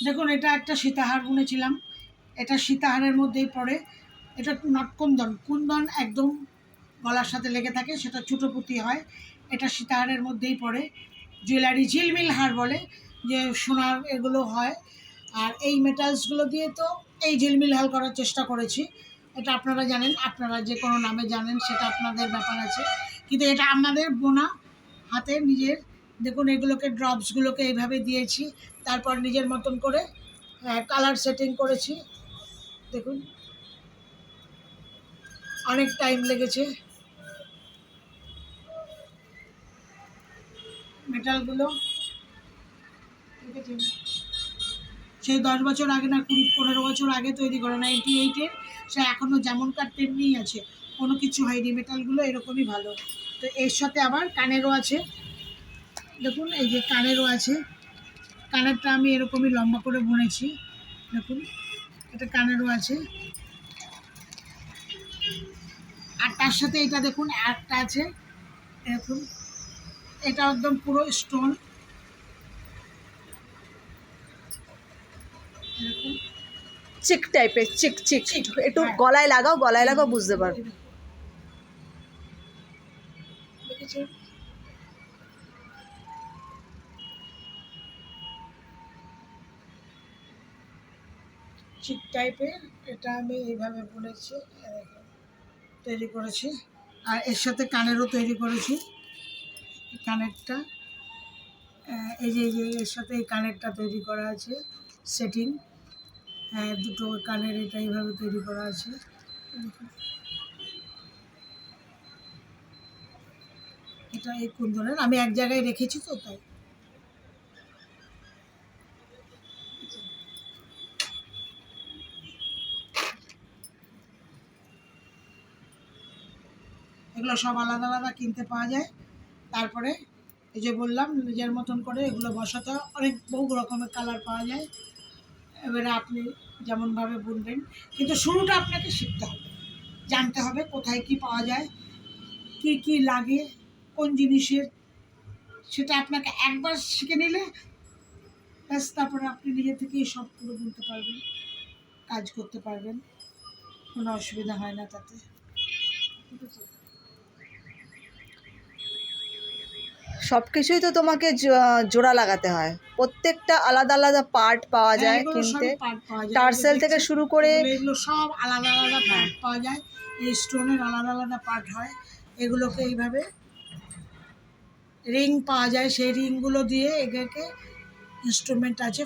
দেখুন, এটা একটা সীতাহার বুনেছিলাম। এটা সীতাহারের মধ্যেই পড়ে। এটা নট কুন্দন, কুন্দন একদম গলার সাথে লেগে থাকে, সেটা ছোটো পুঁতি হয়। এটা সীতাহারের মধ্যেই পড়ে। জুয়েলারি ঝিলমিল হার বলে, যে সোনার এগুলো হয়। আর এই মেটালসগুলো দিয়ে তো এই ঝিলমিল হার করার চেষ্টা করেছি। এটা আপনারা জানেন, আপনারা যে কোনো নামে জানেন, সেটা আপনাদের ব্যাপার আছে। কিন্তু এটা আমাদের বোনা হাতে নিজের। দেখুন, এগুলোকে ড্রপসগুলোকে এইভাবে দিয়েছি, তারপর নিজের মতন করে কালার সেটিং করেছি। দেখুন, অনেক টাইম লেগেছে। মেটালগুলো দেখেছেন, সেই 10 বছর আগে না 15 বছর আগে তৈরি করা, 98-এর। সে এখনও যেমনকার তেমনিই আছে, কোনো কিছু হয়নি। মেটালগুলো এরকমই ভালো। তো এর সাথে আবার কানেরও আছে। দেখুন, এই যে কানেরও আছে। কানেরটা আমি এরকমই লম্বা করে বুনেছি। দেখুন, এটা কানেরও আছে। আর তার সাথে এটা দেখুন একটা আছে। দেখুন, এটা একদম পুরো স্টোন। এরকম চিক টাইপের, চিক চিক। চিক, একটু হ্যাঁ। গলায় লাগাও, গলায় লাগাও, বুঝতে পারবো। দেখেছেন, চিক টাইপের। এটা আমি এইভাবে বুনেছি, তৈরি করেছি। আর এর সাথে কানেরও তৈরি করেছি। কানেরটা এই যে এর সাথে এই কানেরটা তৈরি করা আছে, সেটিং। দুটো কানের এটা এইভাবে তৈরি করা আছে। এটা এই কুন্দনের আমি এক জায়গায় রেখেছি, তো তাই। এগুলো সব আলাদা আলাদা কিনতে পাওয়া যায়। তারপরে এই যে বললাম, নিজের মতন করে এগুলো বসাতে হয়। অনেক বহু রকমের কালার পাওয়া যায়। এবারে আপনি যেমনভাবে বুনবেন, কিন্তু শুরুটা আপনাকে শিখতে হবে, জানতে হবে কোথায় কি পাওয়া যায়, কি কি লাগে, কোন জিনিসের। সেটা আপনাকে একবার শিখে নিলে ব্যাস, তারপরে আপনি নিজে থেকেই সব পুরো বুনতে পারবেন, কাজ করতে পারবেন। কোনো অসুবিধা হয় না তাতে। ঠিক আছে। সব কিছুই তো তোমাকে জোড়া লাগাতে হয়, প্রত্যেকটা আলাদা আলাদা পার্ট পাওয়া হ্যাঁ, যায় এগুলো কিনতে। সবই পার্ট পাওয়া যায়। টার্সেল থেকে দেখছেন, শুরু করে এগুলো সব আলাদা আলাদা পার্ট পাওয়া যায়। এই স্টোনের আলাদা আলাদা পার্ট হয়। এগুলোকে এইভাবে রিং পাওয়া যায়, সেই রিংগুলো দিয়ে এগুলোকে ইনস্ট্রুমেন্ট আছে।